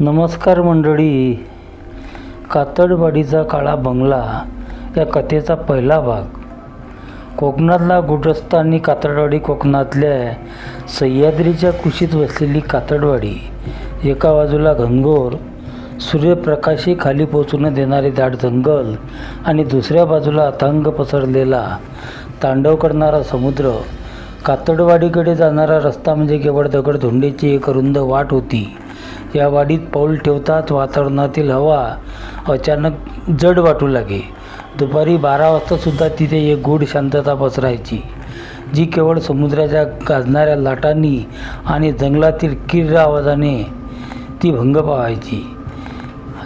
नमस्कार मंडळी. कातळवाडीचा काळा बंगला या कथेचा पहिला भाग. कोकणातला गुडरस्ता आणि कातळवाडी. कोकणातल्या सह्याद्रीच्या कुशीत वसलेली कातळवाडी. एका बाजूला घनघोर सूर्यप्रकाशी खाली पोचू न देणारे दाट जंगल आणि दुसऱ्या बाजूला अथांग पसरलेला तांडव करणारा समुद्र. कातळवाडीकडे जाणारा रस्ता म्हणजे केवळ दगडधोंडीची एक अरुंद वाट होती. या वाडीत पाऊल ठेवताच वातावरणातील हवा अचानक जड वाटू लागे. दुपारी 12 वाजतासुद्धा तिथे एक गूढ शांतता पसरायची, जी केवळ समुद्राच्या गाजणाऱ्या लाटांनी आणि जंगलातील किर्र आवाजाने ती भंग पावायची.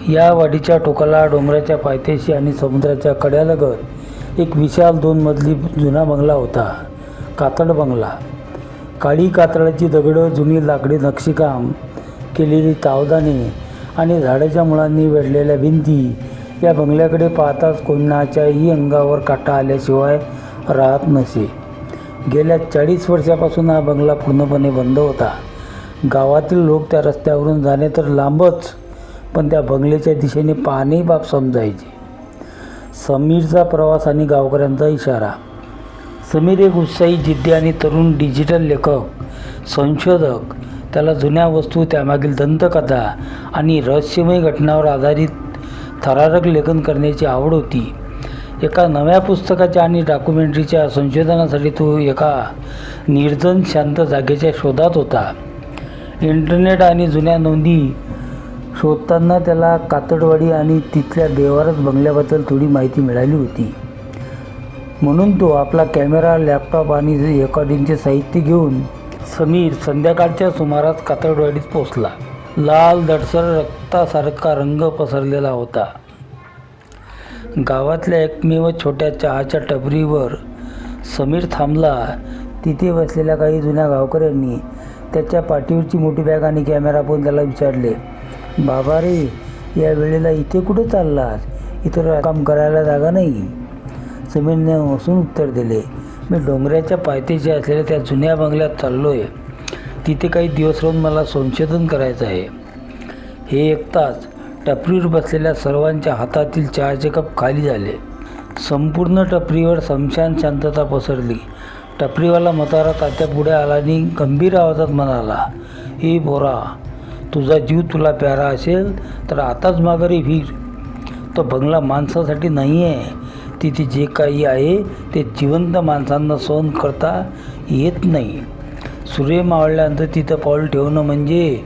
या वाडीच्या टोकाला डोंगराच्या पायथ्याशी आणि समुद्राच्या कड्यालगत एक विशाल 2 मजली जुना बंगला होता. कातळ बंगला. काळी कातळाची दगडं, जुनी लाकडी नक्षीकाम केलेली तावदाने आणि झाडाच्या मुळांनी वेढलेल्या भिंती. या बंगल्याकडे पाहताच कोणाच्याही अंगावर काटा आल्याशिवाय राहत नसे. गेल्या 40 वर्षापासून हा बंगला पूर्णपणे बंद होता. गावातील लोक त्या रस्त्यावरून जाणे तर लांबच, पण त्या बंगल्याच्या दिशेने पाहणेही बाप समजायचे. समीरचा प्रवास आणि गावकऱ्यांचा इशारा. समीर एक उत्साही, जिद्दी आणि तरुण डिजिटल लेखक, संशोधक. त्याला जुन्या वस्तू, त्यामागील दंतकथा आणि रहस्यमय घटनांवर आधारित थरारक लेखन करण्याची आवड होती. एका नव्या पुस्तकाच्या आणि डॉक्युमेंटरीच्या संशोधनासाठी तो एका निर्जन शांत जागेच्या शोधात होता. इंटरनेट आणि जुन्या नोंदी शोधताना त्याला कातळवाडी आणि तिथल्या बेवारस बंगल्याबद्दल थोडी माहिती मिळाली होती. म्हणून तो आपला कॅमेरा, लॅपटॉप आणि रेकॉर्डिंगचे साहित्य घेऊन समीर संध्याकाळच्या सुमारास कातळवाडीत पोचला. लाल दडसर रक्तासारखा रंग पसरलेला होता. गावातल्या एकमेव छोट्या चहाच्या टपरीवर समीर थांबला. तिथे बसलेल्या काही जुन्या गावकऱ्यांनी त्याच्या पाठीवरची मोठी बॅग आणि कॅमेरा पाहून त्याला विचारले, "बाबा रे, या वेळेला इथे कुठे चाललास? इथं काम करायला जागा नाही." समीरने हसून उत्तर दिले, "मी डोंगराच्या पायथ्याशी असलेल्या त्या जुन्या बंगल्यात चाललो आहे. तिथे काही दिवस राहून मला संशोधन करायचं आहे." हे ऐकताच टपरीवर बसलेल्या सर्वांच्या हातातील चहाचे कप खाली झाले. संपूर्ण टपरीवर समशान शांतता पसरली. टपरीवाला म्हातारा तात्या पुढे आला आणि गंभीर आवाजात म्हणाला, "ए पोरा, तुझा जीव तुला प्यारा असेल तर आताच माघारी फिर. तो बंगला माणसासाठी नाही आहे. तिथे जे काही आहे ते जिवंत माणसांना सहन करता येत नाही. सूर्य मावळल्यानंतर तिथं पाऊल ठेवणं म्हणजे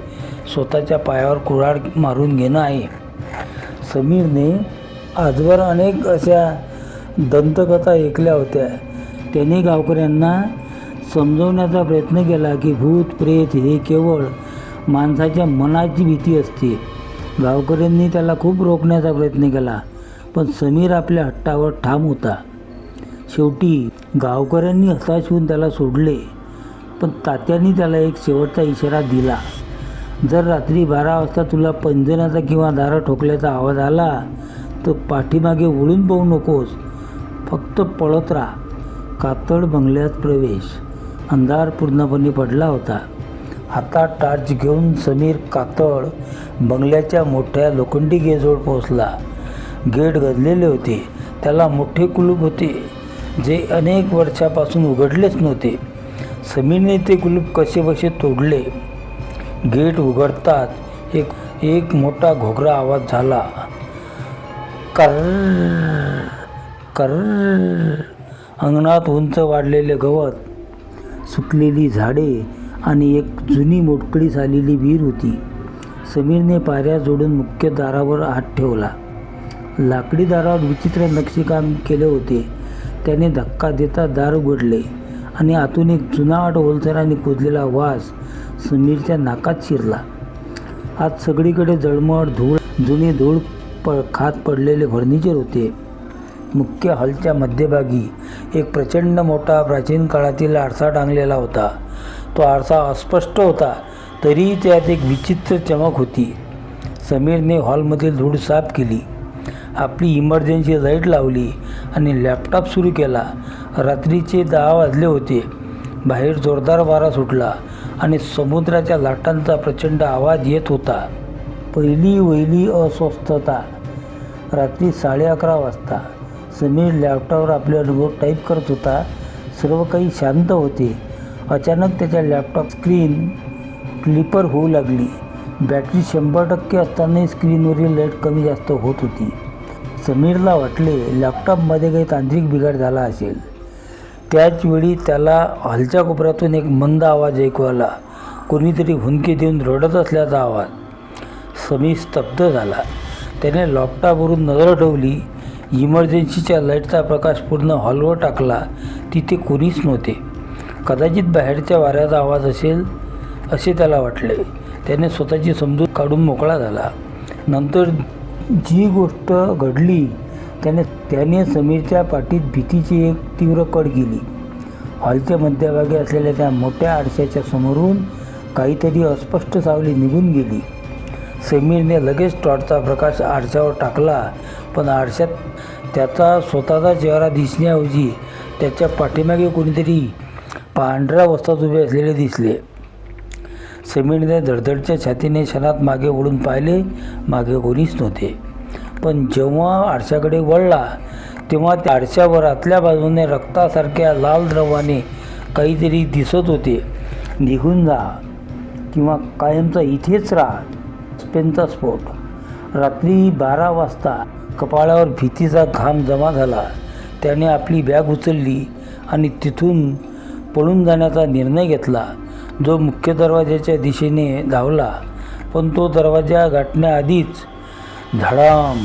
स्वतःच्या पायावर कुऱ्हाड मारून घेणं आहे." समीरने आजवर अनेक अशा दंतकथा ऐकल्या होत्या. त्याने गावकऱ्यांना समजवण्याचा प्रयत्न केला की भूत प्रेत हे केवळ माणसाच्या मनाची भीती असते. गावकऱ्यांनी त्याला खूप रोखण्याचा प्रयत्न केला, पण समीर आपल्या हट्टावर ठाम होता. शेवटी गावकऱ्यांनी हताश होऊन त्याला सोडले. पण तात्यांनी त्याला एक शेवटचा इशारा दिला, "जर रात्री 12 वाजता तुला पंजण्याचा किंवा दारा ठोकल्याचा आवाज आला तर पाठीमागे वळून पाहू नकोस. फक्त पळत राहा." कातळ बंगल्यात प्रवेश. अंधार पूर्णपणे पडला होता. हातात टॉर्च घेऊन समीर कातळ बंगल्याच्या मोठ्या लोखंडी गेटजवळ पोहोचला. गेट गजलेले होते. त्याला मोठे कुलूप होते, जे अनेक वर्षापासून उघडलेच नव्हते. समीरने ते कुलूप कसेबसे तोडले. गेट उघडताच एक मोठा घोगरा आवाज झाला. कर्र कर्र. अंगणात उंच वाढलेले गवत, सुकलेली झाडे आणि एक जुनी मोडकळीस आलेली विहीर होती. समीरने पायऱ्या जोडून मुख्य दारावर हात ठेवला. लाकडी दारावर विचित्र नक्षीकाम केले होते. त्याने धक्का देता दार उघडले आणि आतून एक जुनाट ओलसराने कुजलेला वास समीरच्या नाकात शिरला. आत सगळीकडे जळमट, धूळ, जुनी धूळ खात पडलेले फर्निचर होते. मुख्य हॉलच्या मध्यभागी एक प्रचंड मोठा प्राचीन काळातील आरसा टांगलेला होता. तो आरसा अस्पष्ट होता, तरीही त्यात एक विचित्र चमक होती. समीरने हॉलमधील धूळ साफ केली, आपली इमर्जन्सी लाईट लावली आणि लॅपटॉप सुरू केला. रात्रीचे 10 वाजले होते. बाहेर जोरदार वारा सुटला आणि समुद्राच्या लाटांचा प्रचंड आवाज येत होता. पहिली अस्वस्थता. रात्री 11:30 वाजता समीर लॅपटॉपवर आपले अनुभव टाईप करत होता. सर्व काही शांत होते. अचानक त्याच्या लॅपटॉप स्क्रीन फ्लिपर होऊ लागली. बॅटरी 100% असतानाही स्क्रीनवरील लाईट कमी जास्त होत होती. समीरला वाटले लॅपटॉपमध्ये काही तांत्रिक बिघाड झाला असेल. त्याचवेळी त्याला हॉलच्या कोपऱ्यातून एक मंद आवाज ऐकू आला. कोणीतरी हुंदके देऊन रडत असल्याचा आवाज. समीर स्तब्ध झाला. त्याने लॅपटॉपवरून नजर ठेवली. इमर्जन्सीच्या लाईटचा प्रकाश पूर्ण हॉलवर टाकला. तिथे कोणीच नव्हते. कदाचित बाहेरच्या वाऱ्याचा आवाज असेल असे त्याला वाटले. त्याने स्वतःची समजूत काढून मोकळा झाला. नंतर जी गोष्ट घडली त्याने समीरच्या पाठीत भीतीची एक तीव्र कड गेली. हॉलच्या मध्यभागी असलेल्या त्या मोठ्या आरशाच्या समोरून काहीतरी अस्पष्ट सावली निघून गेली. समीरने लगेच टॉर्चचा प्रकाश आरशावर टाकला, पण आरशात त्याचा स्वतःचा चेहरा दिसण्याऐवजी त्याच्या पाठीमागे कोणीतरी पांढऱ्या वस्त्रात उभे असलेले दिसले. समीरने धडधडच्या छातीने क्षणात मागे वळून पाहिले. मागे कोणीच नव्हते. पण जेव्हा आरशाकडे वळला तेव्हा त्या आरशावर आतल्या बाजूने रक्तासारख्या लाल द्रवाने काहीतरी दिसत होते. निघून जा किंवा कायमचा इथेच राहा. सस्पेन्सचा स्फोट. रात्री 12 वाजता कपाळावर भीतीचा घाम जमा झाला. त्याने आपली बॅग उचलली आणि तिथून पळून जाण्याचा निर्णय घेतला. जो मुख्य दरवाजाच्या दिशेने धावला, पण तो दरवाजा गाठण्याआधीच धडाम.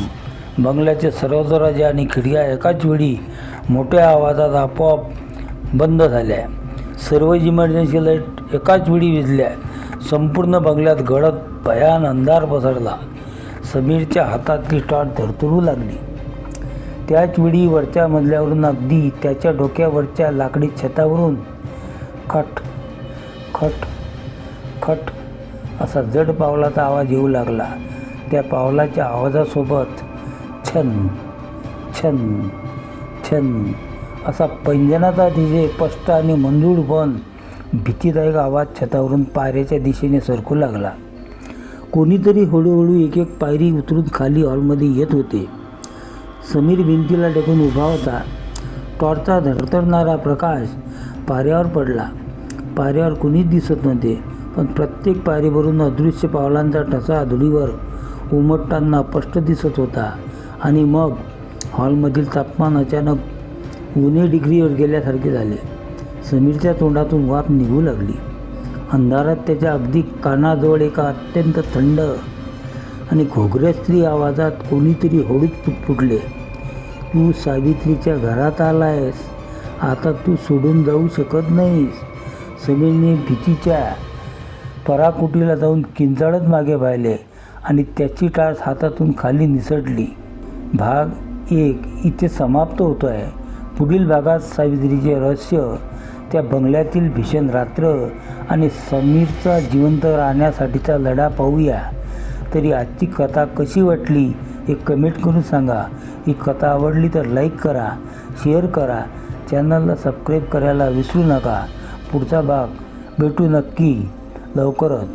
बंगल्याचे सर्व दरवाजे आणि खिडक्या एकाच वेळी मोठ्या आवाजात आपोआप बंद झाल्या. सर्व इमर्जन्सी लाईट एकाच वेळी विझल्या. संपूर्ण बंगल्यात गडद भयान अंधार पसरला. समीरच्या हातातली टॉर्च धरतरू लागली. त्याचवेळी वरच्या मजल्यावरून अगदी त्याच्या डोक्यावरच्या लाकडी छतावरून खट खट खट असा जड पावलाचा आवाज येऊ लागला. त्या पावलाच्या आवाजासोबत छन छन छन असा पैंजणाचा तिचे स्पष्ट आणि मंजूळ पण भीतीदायक आवाज छतावरून पायऱ्याच्या दिशेने सरकू लागला. कोणीतरी हळूहळू एक एक पायरी उतरून खाली हॉलमध्ये येत होते. समीर भिंतीला टेकून उभा होता. टॉर्चचा धडधडणारा प्रकाश पायऱ्यावर पडला. पायऱ्यावर कोणीच दिसत नव्हते, पण प्रत्येक पायरीवरून अदृश्य पावलांचा ठसा धुळीवर उमटताना स्पष्ट दिसत होता. आणि मग हॉलमधील तापमान अचानक 19 डिग्रीवर गेल्यासारखे झाले. समीरच्या तोंडातून वाफ निघू लागली. अंधारात त्याच्या अगदी कानाजवळ एका अत्यंत थंड आणि घोगऱ्यास्त्री आवाजात कोणीतरी हळूच पुटपुटले, तू सावित्रीच्या घरात आलायस. आता तू सोडून जाऊ शकत नाहीस. समीरने भीतीच्या पराकुटीला जाऊन किंचाळत मागे पाहिले आणि त्याची टाच हातातून खाली निसटली. भाग 1 इथे समाप्त होतो आहे. पुढील भागात सावित्रीचे रहस्य, त्या बंगल्यातील भीषण रात्र आणि समीरचा जिवंत राहण्यासाठीचा लढा पाहूया. तरी आजची कथा कशी वाटली हे कमेंट करून सांगा. ही कथा आवडली तर लाईक करा, शेअर करा, चॅनलला सबस्क्राईब करायला विसरू नका. पुढचा भाग भेटू नक्की लवकरच.